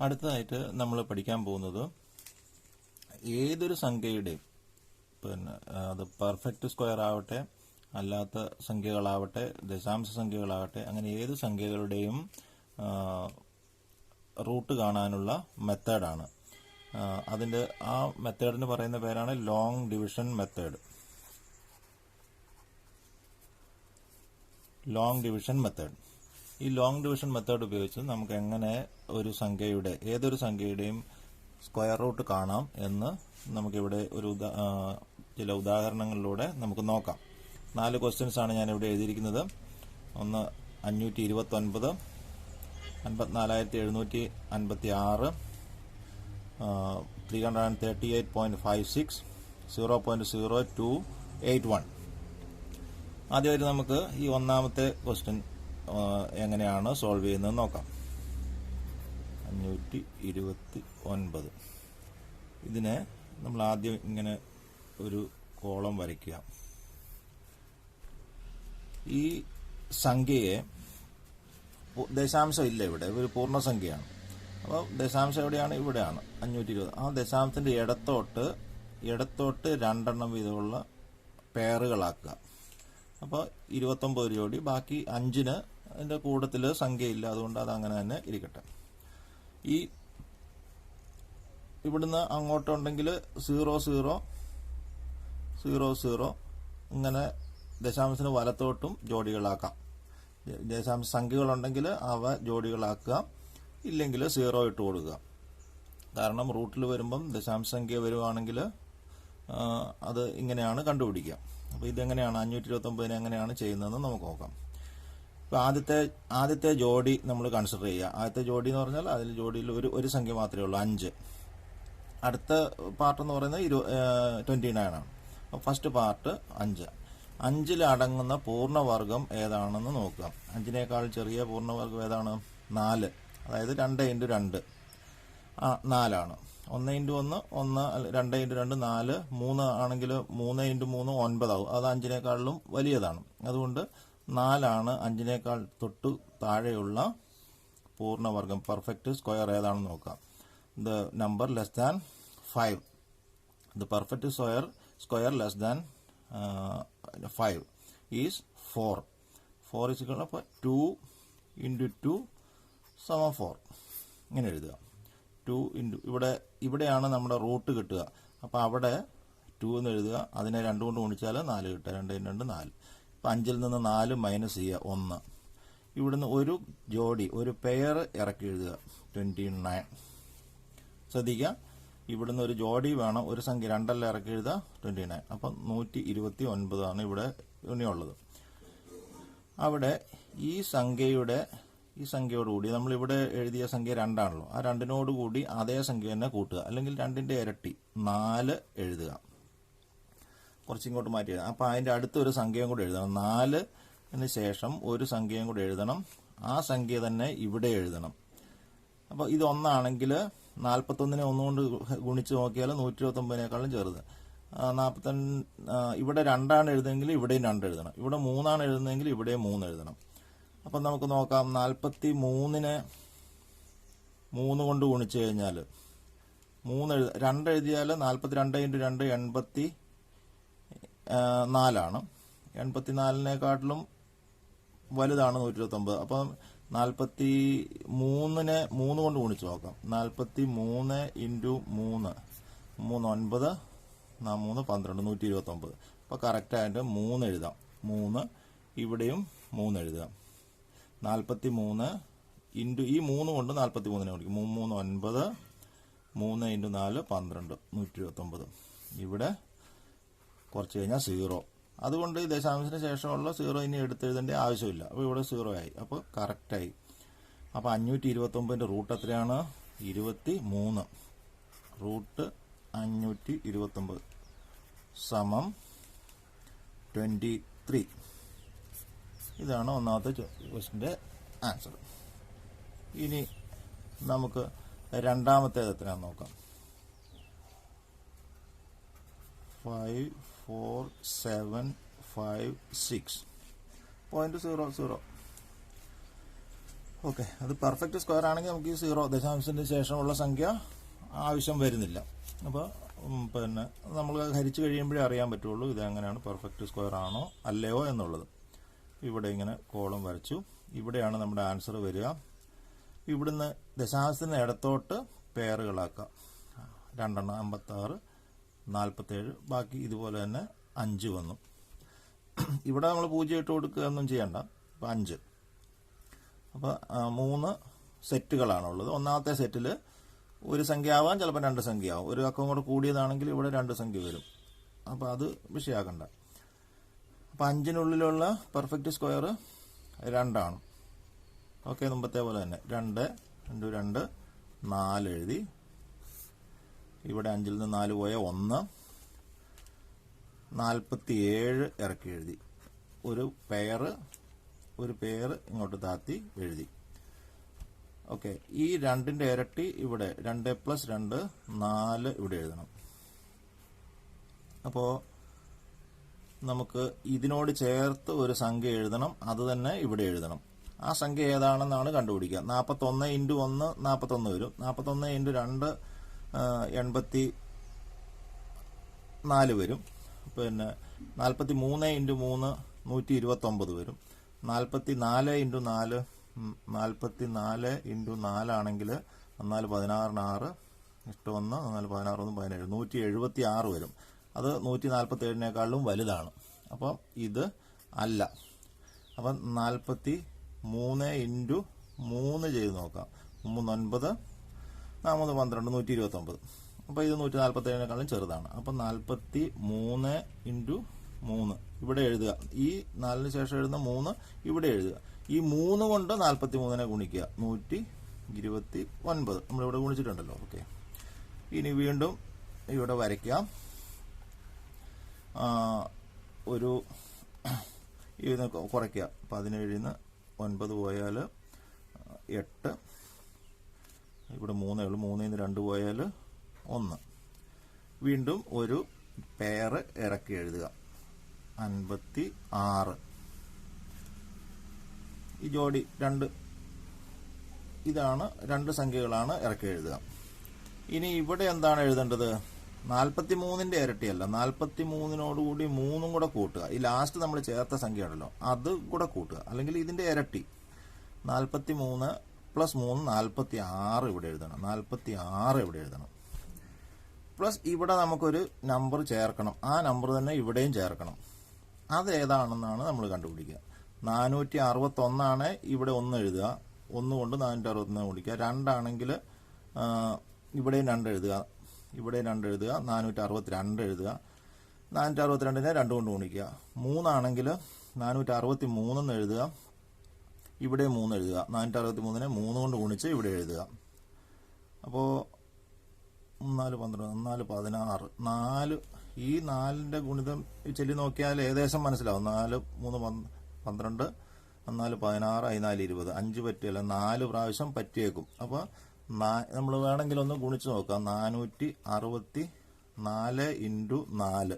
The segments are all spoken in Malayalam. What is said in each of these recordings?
അടുത്തതായിട്ട് നമ്മൾ പഠിക്കാൻ പോകുന്നത് ഏതൊരു സംഖ്യയുടെയും പിന്നെ അത് പെർഫെക്റ്റ് സ്ക്വയർ ആവട്ടെ, അല്ലാത്ത സംഖ്യകളാവട്ടെ, ദശാംശ സംഖ്യകളാവട്ടെ, അങ്ങനെ ഏത് സംഖ്യകളുടെയും റൂട്ട് കാണാനുള്ള മെത്തേഡാണ്. അതിൻ്റെ ആ മെത്തേഡിന് പറയുന്ന പേരാണ് long division method. Long division method. ഈ ലോങ് ഡിവിഷൻ മെത്തേഡ് ഉപയോഗിച്ച് നമുക്ക് എങ്ങനെ ഒരു സംഖ്യയുടെ ഏതൊരു സംഖ്യയുടെയും സ്ക്വയർ റൂട്ട് കാണാം എന്ന് നമുക്കിവിടെ ചില ഉദാഹരണങ്ങളിലൂടെ നമുക്ക് നോക്കാം. 4 ക്വസ്റ്റ്യൻസ് ആണ് ഞാനിവിടെ എഴുതിയിരിക്കുന്നത്. ഒന്ന് 529, 54,756, 338.56, 0.0281. ആദ്യമായിട്ട് നമുക്ക് ഈ ഒന്നാമത്തെ ക്വസ്റ്റ്യൻ എങ്ങനെയാണ് സോൾവ് ചെയ്യുന്നത് നോക്കാം. 529. ഇതിനെ നമ്മൾ ആദ്യം ഇങ്ങനെ ഒരു കോളം വരയ്ക്കുക. ഈ സംഖ്യയെ ദശാംശം ഇല്ല, ഇവിടെ ഒരു പൂർണ്ണസംഖ്യയാണ്. അപ്പോൾ ദശാംശം എവിടെയാണ്? ഇവിടെയാണ് 520. ആ ദശാംശത്തിന്റെ ഇടത്തോട്ട് 2 വീതമുള്ള പെയറുകളാക്കുക. അപ്പോൾ 29 ജോഡി, ബാക്കി 5ന് അതിന്റെ കൂട്ടത്തിൽ സംഖ്യയില്ല, അതുകൊണ്ട് അത് അങ്ങനെ തന്നെ ഇരിക്കട്ടെ. ഈ ഇവിടുന്ന് അങ്ങോട്ടുണ്ടെങ്കിൽ 0 0 0 0 ഇങ്ങനെ ദശാംശത്തിന് വലത്തോട്ടും ജോഡികളാക്കാം. ദശാംശ സംഖ്യകളുണ്ടെങ്കിൽ അവ ജോഡികളാക്കുക, ഇല്ലെങ്കിൽ 0 ഇട്ട് കൊടുക്കുക. കാരണം റൂട്ടിൽ വരുമ്പം ദശാംശ സംഖ്യ വരുവാണെങ്കിൽ അത് ഇങ്ങനെയാണ് കണ്ടുപിടിക്കുക. അപ്പോൾ ഇതെങ്ങനെയാണ് 529 എങ്ങനെയാണ് ചെയ്യുന്നതെന്ന് നമുക്ക് നോക്കാം. ഇപ്പോൾ ആദ്യത്തെ ജോഡി നമ്മൾ കൺസിഡർ ചെയ്യുക. ആദ്യത്തെ ജോഡി എന്ന് പറഞ്ഞാൽ അതിൽ ജോഡിയിൽ ഒരു സംഖ്യ മാത്രമേ ഉള്ളൂ, 5. അടുത്ത പാർട്ട് എന്ന് പറയുന്നത് 29 ആണ്. അപ്പോൾ ഫസ്റ്റ് പാർട്ട് 5. 5ൽ അടങ്ങുന്ന പൂർണ്ണവർഗം ഏതാണെന്ന് നോക്കുക. 5നേക്കാൾ ചെറിയ പൂർണ്ണവർഗം ഏതാണ്? 4. അതായത് 2 × 2 4ആണ്. 1 × 1 1, 2 × 2 4, 3 ആണെങ്കിൽ 3 × 3 9 ആവും. അത് 5നേക്കാളിലും വലിയതാണ്. അതുകൊണ്ട് 4ആണ് 5നേക്കാൾ തൊട്ട് താഴെയുള്ള പൂർണ്ണവർഗം, പെർഫെക്റ്റ് സ്ക്വയർ ഏതാണെന്ന് നോക്കാം. The number less than 5. The perfect square less than 5 is 4. 4 is equal to 2 × 2 = 4. ഇങ്ങനെ എഴുതുക. 2 ഇവിടെയാണ് നമ്മുടെ റൂട്ട് കിട്ടുക. അപ്പോൾ അവിടെ 2 എന്ന് എഴുതുക. അതിനെ 2 കൊണ്ട് ഗുണിച്ചാൽ 4 കിട്ടുക. 2 × 2 4. ഇപ്പം 5ൽ നിന്ന് 4 മൈനസ് ചെയ്യുക, 1. ഇവിടുന്ന് ഒരു ജോഡി, ഒരു പെയർ ഇറക്കി എഴുതുക, 29. ശ്രദ്ധിക്കുക, ഇവിടുന്ന് ഒരു ജോഡി വേണം, ഒരു സംഖ്യ 2 ഇറക്കി എഴുതുക, 29. അപ്പം 129 ആണ് ഇവിടെ ഇനിയുള്ളത്. അവിടെ ഈ സംഖ്യയോടുകൂടി നമ്മളിവിടെ എഴുതിയ സംഖ്യ 2 ആണല്ലോ, ആ 2നോട് കൂടി അതേ സംഖ്യ തന്നെ കൂട്ടുക, അല്ലെങ്കിൽ 2ന്റെ ഇരട്ടി 4 എഴുതുക. കുറച്ചിങ്ങോട്ട് മാറ്റി എഴുതാം. അപ്പം അതിൻ്റെ അടുത്തൊരു സംഖ്യയും കൂടെ എഴുതണം. 4ന് ശേഷം ഒരു സംഖ്യയും കൂടെ എഴുതണം. ആ സംഖ്യ തന്നെ ഇവിടെ എഴുതണം. അപ്പോൾ ഇത് 1 41നെ 1 കൊണ്ട് ഗുണിച്ച് നോക്കിയാൽ 129നേക്കാളും ചെറുത്. 45 ഇവിടെ 2 ആണ് എഴുതുന്നതെങ്കിൽ ഇവിടെയും 2 എഴുതണം. ഇവിടെ 3 ആണ് എഴുതുന്നതെങ്കിൽ ഇവിടെയും 3 എഴുതണം. അപ്പം നമുക്ക് നോക്കാം. 43നെ 3 കൊണ്ട് ഗുണിച്ച് കഴിഞ്ഞാൽ 2 എഴുതിയാൽ 42 × 2 84ആണ്. 84നേക്കാട്ടിലും വലുതാണ് 129. അപ്പം 43നെ 3 കൊണ്ട് ഗുണിച്ച് നോക്കാം. 43 × 3 9, 3 12, 129. അപ്പോൾ കറക്റ്റായിട്ട് 3 എഴുതാം. 3 ഇവിടെയും 3 എഴുതാം. 43 ഈ 3 കൊണ്ട് 43നെ ഗുണിക്കും. 3 3 9, 3 × 4 12, 129. ഇവിടെ കുറച്ച് കഴിഞ്ഞാൽ 0. അതുകൊണ്ട് ഈ ദശാംശത്തിന് ശേഷമുള്ള 0 ഇനി എടുത്തെഴുതേണ്ട ആവശ്യമില്ല. അപ്പോൾ ഇവിടെ 0 ആയി. അപ്പോൾ കറക്റ്റായി. അപ്പോൾ 529ന്റെ റൂട്ട് എത്രയാണ്? 23. റൂട്ട് 529 സമം 23. ഇതാണ് ഒന്നാമത്തെ ക്വസ്റ്റിൻ്റെ ആൻസർ. ഇനി നമുക്ക് രണ്ടാമത്തേത് എത്രയാണെന്ന് നോക്കാം. 5 4 7 5 6.00. ഓക്കെ, അത് പെർഫെക്റ്റ് സ്ക്വയർ ആണെങ്കിൽ നമുക്ക് ഈ 0 ദശാംശത്തിന് ശേഷമുള്ള സംഖ്യ ആവശ്യം വരുന്നില്ല. അപ്പോൾ പിന്നെ നമ്മൾ ഹരിച്ചു കഴിയുമ്പോഴേ അറിയാൻ പറ്റുള്ളൂ ഇത് എങ്ങനെയാണ് പെർഫെക്റ്റ് സ്ക്വയർ ആണോ അല്ലയോ എന്നുള്ളത്. ഇവിടെ ഇങ്ങനെ കോളം വരച്ചു. ഇവിടെയാണ് നമ്മുടെ ആൻസർ വരിക. ഇവിടുന്ന് ദശാംശത്തിന് ഇടത്തോട്ട് പേറുകളാക്കുക. 2 56 47, ബാക്കി ഇതുപോലെ തന്നെ 5 വന്നു. ഇവിടെ നമ്മൾ 0 ഇട്ട് കൊടുക്കുക ഒന്നും ചെയ്യണ്ട. അപ്പോൾ 5. അപ്പോൾ 3 സെറ്റുകളാണുള്ളത്. ഒന്നാമത്തെ സെറ്റിൽ ഒരു സംഖ്യ ആവാം, ചിലപ്പോൾ 2 സംഖ്യ ആവും. ഒരു അക്കം കൂടെ കൂടിയതാണെങ്കിൽ ഇവിടെ 2 സംഖ്യ വരും. അപ്പോൾ അത് വിഷയമാക്കണ്ട. അപ്പോൾ 5-നുള്ളിലുള്ള പെർഫെക്റ്റ് സ്ക്വയർ 2 ആണ്. ഓക്കെ, മുമ്പത്തെ പോലെ തന്നെ 2 × 2 4 എഴുതി. ഇവിടെ 5-ൽ നിന്ന് 4 പോയ 1. 47 ഇറക്കി എഴുതി. ഒരു പെയർ ഇങ്ങോട്ട് താത്തി എഴുതി. ഓക്കെ, ഈ 2ന്റെ ഇരട്ടി ഇവിടെ 2 + 2 4 ഇവിടെ എഴുതണം. അപ്പോൾ നമുക്ക് ഇതിനോട് ചേർത്ത് ഒരു സംഖ്യ എഴുതണം. അത് തന്നെ ഇവിടെ എഴുതണം. ആ സംഖ്യ ഏതാണെന്നാണ് കണ്ടുപിടിക്കുക. 41 × 1 41 വരും. 41 × 2 84 വരും. പിന്നെ 43 × 3 129 വരും. 44 × 4 44 × 4 ആണെങ്കിൽ 4 16 6 1 4 16 17 176 വരും. അത് 147-നേക്കാളും വലുതാണ്. അപ്പം ഇത് അല്ല. അപ്പം 43 × 3 ചെയ്ത് നോക്കാം. 3 9 4 12 129. അപ്പോൾ ഇത് 147-നേക്കാളും ചെറുതാണ്. അപ്പം 43 × 3 ഇവിടെ എഴുതുക. ഈ 4-ന് ശേഷം എഴുതുന്ന 3 ഇവിടെ എഴുതുക. ഈ 3 കൊണ്ട് 43-നെ ഗുണിക്കുക. 129 നമ്മളിവിടെ ഗുണിച്ചിട്ടുണ്ടല്ലോ. ഓക്കെ, ഇനി വീണ്ടും ഇവിടെ വരയ്ക്കാം. ഒരു ഇതിനെ കുറയ്ക്കുക. 17-ന് 9 പോയാൽ 8. ഇവിടെ 3 ഉള്ളൂ. 3-ന് 2 പോയാൽ 1. വീണ്ടും ഒരു പെയർ ഇറക്കി എഴുതുക. 56. ഈ ജോഡി 2 ഇതാണ്. 2 സംഖ്യകളാണ് ഇറക്കി എഴുതുക. ഇനി ഇവിടെ എന്താണ് എഴുതേണ്ടത്? 43-ന്റെ ഇരട്ടിയല്ല, 43-നോടുകൂടി 3 കൂടെ കൂട്ടുക. ഈ ലാസ്റ്റ് നമ്മൾ ചേർത്ത സംഖ്യ ഉണ്ടല്ലോ, അത് കൂടെ കൂട്ടുക. അല്ലെങ്കിൽ ഇതിന്റെ ഇരട്ടി 43 + 3 46 ഇവിടെ എഴുതണം. 46 ഇവിടെ എഴുതണം. പ്ലസ് ഇവിടെ നമുക്കൊരു നമ്പർ ചേർക്കണം. ആ നമ്പർ തന്നെ ഇവിടെയും ചേർക്കണം. അത് ഏതാണെന്നാണ് നമ്മൾ കണ്ടുപിടിക്കുക. 461 ആണ്. ഇവിടെ 1 എഴുതുക. 1 കൊണ്ട് 461 ഗുണിക്കുക. 2 ആണെങ്കിൽ ഇവിടെയും 2 എഴുതുക. ഇവിടെ 2 എഴുതുക. 462 എഴുതുക. 462-നെ 2 കൊണ്ട് ഗുണിക്കുക. 3 ആണെങ്കിൽ 463 എന്ന് എഴുതുക. ഇവിടെ 3 എഴുതുക. 463-നെ 3 കൊണ്ട് ഗുണിച്ച് ഇവിടെ എഴുതുക. അപ്പോൾ 4 12 4 16 4. ഈ 4-ന്റെ ഗുണിതം ചൊല്ലി നോക്കിയാൽ ഏകദേശം മനസ്സിലാവും. 4 3 12 4 16 4 20. 5 പറ്റിയല്ല, 4 പ്രാവശ്യം പറ്റിയേക്കും. അപ്പോൾ നമ്മൾ വേണമെങ്കിൽ ഒന്ന് ഗുണിച്ച് നോക്കാം. 464 × 4 4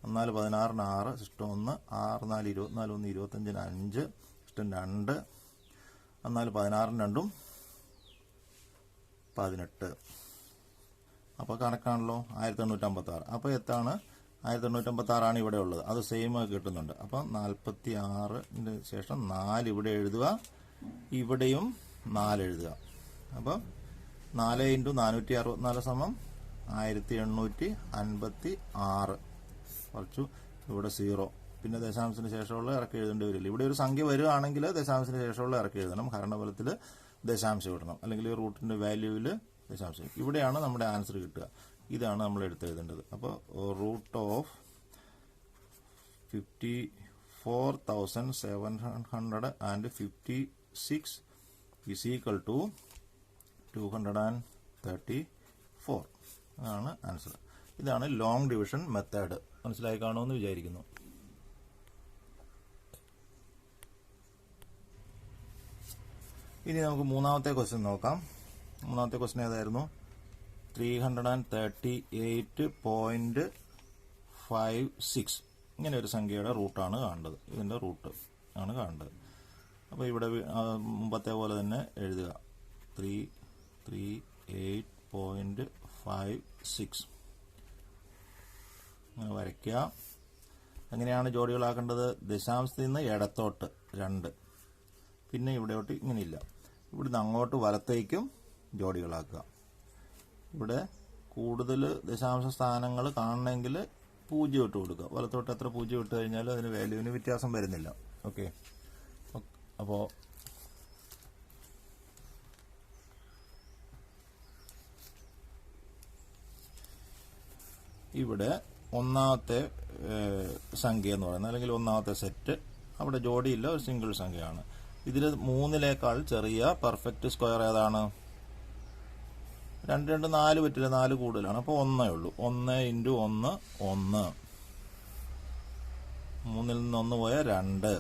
16-ന് 6 ഇഷ്ടം 1 6 4 24 1 25-ന് 5 ഇഷ്ടം 2 4 16-ന് 2 18. അപ്പോൾ കണക്കാണല്ലോ 1856. അപ്പോൾ എത്താണ്? 1856 ആണ് ഇവിടെ ഉള്ളത്. അത് സെയിം കിട്ടുന്നുണ്ട്. അപ്പം 46-ന് ശേഷം 4 ഇവിടെ എഴുതുക. ഇവിടെയും 4 എഴുതുക. അപ്പം 4 × 464 1856 കുറച്ചു. ഇവിടെ 0. പിന്നെ ദശാംശത്തിന് ശേഷമുള്ള ഇറക്കി എഴുതേണ്ടി വരില്ല. ഇവിടെ ഒരു സംഖ്യ വരികയാണെങ്കിൽ ദശാംശത്തിന് ശേഷമുള്ള ഇറക്കി എഴുതണം. ഹരണഫലത്തിൽ ദശാംശം ഇടണം. അല്ലെങ്കിൽ റൂട്ടിന്റെ വാല്യൂവിൽ ദശാംശം. ഇവിടെയാണ് നമ്മുടെ ആൻസർ കിട്ടുക. ഇതാണ് നമ്മൾ എടുത്തെഴുതേണ്ടത്. അപ്പോൾ √54,756 is equal to 234 ആണ് ആൻസർ. ഇതാണ് ലോങ് ഡിവിഷൻ മെത്തേഡ്. മനസ്സിലായി കാണുമെന്ന് വിചാരിക്കുന്നു. ഇനി നമുക്ക് മൂന്നാമത്തെ ക്വസ്റ്റ്യൻ നോക്കാം. മൂന്നാമത്തെ ക്വസ്റ്റ്യൻ ഏതായിരുന്നു? 338.56. ഇങ്ങനെ ഒരു സംഖ്യയുടെ റൂട്ടാണ് കാണേണ്ടത്. ഇതിന്റെ റൂട്ട് ആണ് കാണേണ്ടത്. അപ്പോൾ ഇവിടെ മുമ്പത്തെ പോലെ തന്നെ എഴുതുക 338.56 അങ്ങനെ വരയ്ക്കുക. എങ്ങനെയാണ് ജോഡികളാക്കേണ്ടത്? ദശാംശത്തിൽ നിന്ന് ഇടത്തോട്ട് 2, പിന്നെ ഇവിടെയോട്ട് ഇങ്ങനെയില്ല, ഇവിടുന്ന് അങ്ങോട്ട് വലത്തേക്കും ജോഡികളാക്കുക. ഇവിടെ കൂടുതൽ ദശാംശ സ്ഥാനങ്ങൾ കാണണമെങ്കിൽ 0 ഇട്ട് കൊടുക്കുക. വലത്തോട്ട് എത്ര 0 ഇട്ട് കഴിഞ്ഞാലും അതിന് വാല്യൂവിന് വ്യത്യാസം വരുന്നില്ല. ഓക്കെ, അപ്പോൾ ഇവിടെ ഒന്നാമത്തെ സംഖ്യ എന്ന് പറയുന്നത്, അല്ലെങ്കിൽ ഒന്നാമത്തെ സെറ്റ്, അവിടെ ജോഡിയില്ല, ഒരു സിംഗിൾ സംഖ്യയാണ്. ഇതിൽ 3-ലേക്കാൾ ചെറിയ പെർഫെക്റ്റ് സ്ക്വയർ ഏതാണ്? 2 4 പറ്റില്ല, 4 കൂടുതലാണ്. അപ്പോൾ 1 ഉള്ളൂ. 1 × 1 1, 3-ൽ നിന്ന് 1 പോയാൽ 2.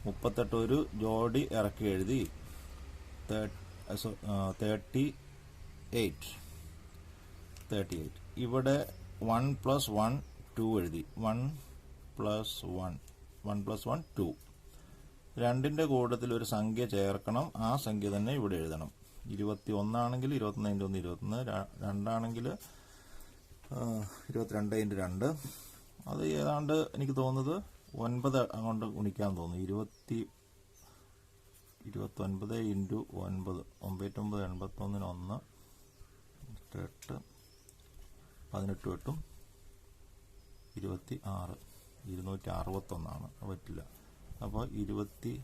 38 ഒരു ജോഡി ഇറക്കി എഴുതി 38. ഇവിടെ 1 + 1 2 എഴുതി. 1 + 1 2. 2ന്റെ കൂട്ടത്തിൽ ഒരു സംഖ്യ ചേർക്കണം. ആ സംഖ്യ തന്നെ ഇവിടെ എഴുതണം. 21 ആണെങ്കിൽ 21 × 1 21, 2 ആണെങ്കിൽ 22 × 2. അത് ഏതാണ്ട് എനിക്ക് തോന്നുന്നത് 9 അങ്ങോട്ട് ഗുണിക്കാൻ തോന്നുന്നു. 29 × 9 99 81 1 8 18 8 26 261 പറ്റില്ല. അപ്പോൾ 27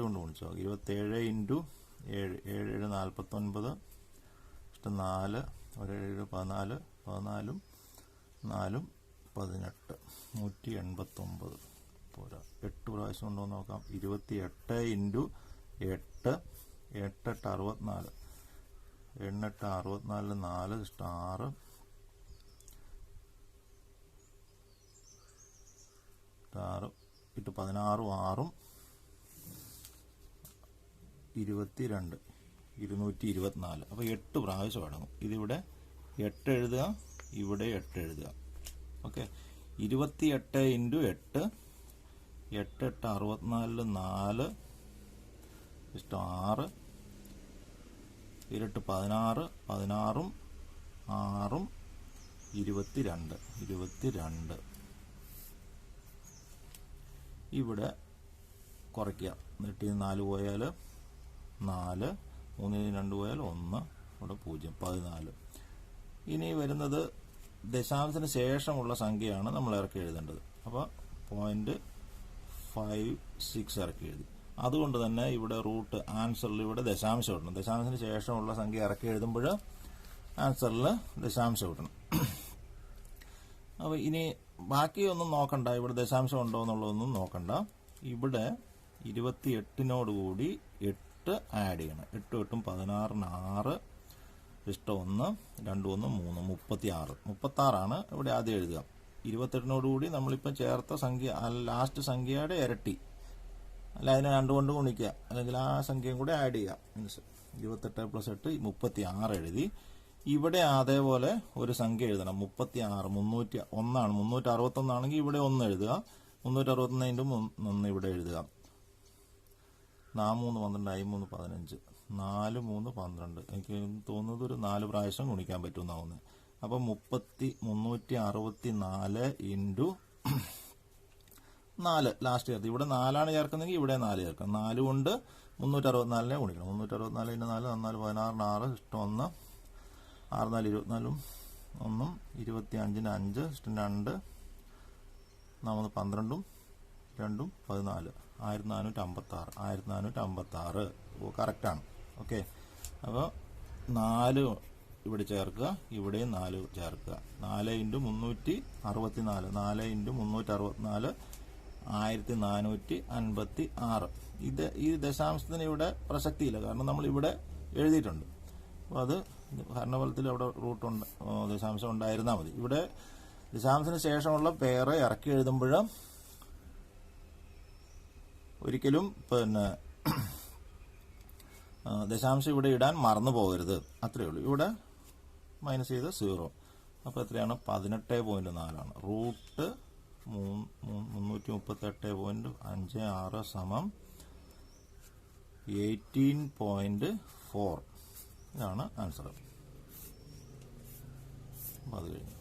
കൊണ്ട് ഗുണിച്ചോ. 27 × 7 7 49 4 1 14 14 4 18 189 പോരാ. 8 പ്രാവശ്യം ഉണ്ടോ എന്ന് നോക്കാം. 28 × 8 8 8 64 8 64 4 6 6 ഇട്ട് 16 6 22 224. അപ്പോൾ 8 പ്രാവശ്യം അടങ്ങും. ഇതിവിടെ 8 എഴുതുക, ഇവിടെ 8 എഴുതുക. ഓക്കെ, 28 × 8 8 8 64 4 6 ഇരട്ട് 16 16 6 22. ഇവിടെ കുറയ്ക്കുക. 8 ൽ 4 പോയാൽ 4, 3 ൽ 2 പോയാൽ 1, ഇവിടെ 0 14. ഇനി വരുന്നത് ദശാംശത്തിന് ശേഷമുള്ള സംഖ്യയാണ് നമ്മൾ ഇറക്കി എഴുതേണ്ടത്. അപ്പോൾ 0.56 ഇറക്കി എഴുതി. അതുകൊണ്ട് തന്നെ ഇവിടെ റൂട്ട് ആൻസറിൽ ഇവിടെ ദശാംശം ഇടണം. ദശാംശത്തിന് ശേഷമുള്ള സംഖ്യ ഇറക്കി എഴുതുമ്പോൾ ആൻസറിൽ ദശാംശം ഇടണം. അപ്പോൾ ഇനി ബാക്കിയൊന്നും നോക്കണ്ട, ഇവിടെ ദശാംശം ഉണ്ടോ എന്നുള്ളതൊന്നും നോക്കണ്ട. ഇവിടെ 28-നോടുകൂടി 8 ആഡ് ചെയ്യണം. 8 8 16 6 1 2 1 3 36 ഇവിടെ ആദ്യം എഴുതുക. 28-നോടുകൂടി നമ്മളിപ്പം ചേർത്ത സംഖ്യ ലാസ്റ്റ് സംഖ്യയുടെ ഇരട്ടി, അല്ല അതിനെ 2 കൊണ്ട് ഗുണിക്കുക, അല്ലെങ്കിൽ ആ സംഖ്യയും കൂടെ ആഡ് ചെയ്യുക. മീൻസ് 28 + 8 36 എഴുതി. ഇവിടെ അതേപോലെ ഒരു സംഖ്യ എഴുതണം. 36 301 ആണ്. 361 ആണെങ്കിൽ ഇവിടെ 1 എഴുതുക. 361 × 1 ഇവിടെ എഴുതുക. 4 3 12 3 15 4 3 12. എനിക്ക് തോന്നുന്നത് ഒരു 4 പ്രാവശ്യം ഗുണിക്കാൻ പറ്റുമെന്നാണ് തോന്നുന്നത്. അപ്പം 364 × 4 ലാസ്റ്റ് ചേർത്ത്. ഇവിടെ 4 ചേർക്കുന്നെങ്കിൽ ഇവിടെ 4 ചേർക്കാം. 4 കൊണ്ട് 364 ഗുണിക്കണം. 364 × 4 4 16 6 1 6 4 24 1 25 5 2 4 12 2 14 1456 കറക്റ്റാണ്. ഓക്കെ, അപ്പോൾ 4 ഇവിടെ ചേർക്കുക, ഇവിടെയും 4 ചേർക്കുക. 4 × 364 4 × 364 1456. ഈ ദശാംശത്തിന് ഇവിടെ പ്രസക്തിയില്ല, കാരണം നമ്മൾ ഇവിടെ എഴുതിയിട്ടുണ്ട്. അപ്പോൾ അത് ഹരണഫലത്തിൽ അവിടെ റൂട്ടുണ്ട്, ദശാംശം ഉണ്ടായിരുന്നാൽ മതി. ഇവിടെ ദശാംശത്തിന് ശേഷമുള്ള പേര് ഇറക്കി എഴുതുമ്പോൾ ഒരിക്കലും ദശാംശം ഇവിടെ ഇടാൻ മറന്നു പോകരുത്. അത്രയേ ഉള്ളൂ. ഇവിടെ മൈനസ് ചെയ്ത് 0. അപ്പോൾ എത്രയാണ്? 18.4 റൂട്ട് 338.56 സമം 18.4. ഇതാണ് ആൻസർ. അപ്പോൾ അത് കഴിഞ്ഞു.